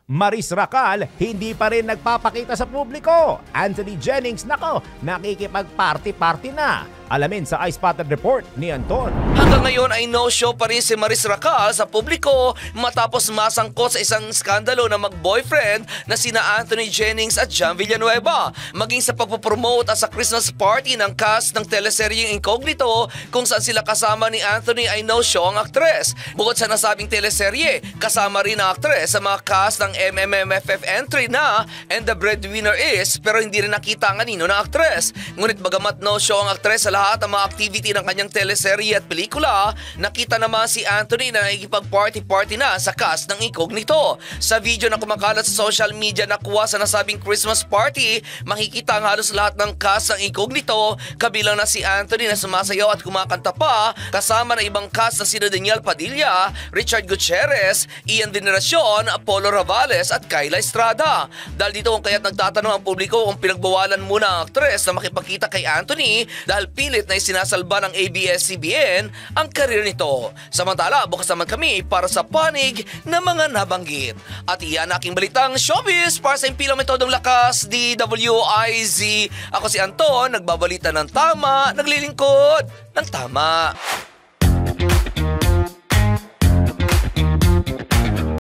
Maris Racal, hindi pa rin nagpapakita sa publiko. Anthony Jennings, nako, nakikipag-party-party na. Alamin sa iSpotted Report ni Anton. Hanggang ngayon ay no-show pa rin si Maris Racal sa publiko matapos masangkot sa isang skandalo na mag-boyfriend na sina Anthony Jennings at John Villanueva. Maging sa pagpopromote at sa Christmas party ng cast ng teleseryeng Incognito kung saan sila kasama ni Anthony ay no-show ang aktres. Bukod sa nasabing teleserye, kasama rin ang aktres sa mga cast ng MMFF entry na And the Breadwinner Is, pero hindi rin nakita ang anino ng aktres. Ngunit bagamat no-show ang aktres sa lahat ng mga activity ng kanyang teleserye at pelikula, nakita naman si Anthony na nakikipag-party-party na sa cast ng Incognito. Sa video na kumakalat sa social media na kuha sa nasabing Christmas party, makikita ang halos lahat ng cast ng Incognito, kabilang na si Anthony na sumasayaw at kumakanta pa, kasama ng ibang cast na sina Daniel Padilla, Richard Gutierrez, Ian Veneracion, Apollo Ravales at Kyla Estrada. Dahil dito kung kaya't nagtatanong ang publiko kung pinagbawalan muna ang aktres na makipagkita kay Anthony dahil pilit na isinasalba ng ABS-CBN ang karir nito. Samantala, bukas naman kami para sa panig ng mga nabanggit. At iyan aking balitang showbiz para sa impilang metodong lakas, DWIZ. Ako si Anton, nagbabalita ng tama, naglilingkod ng tama.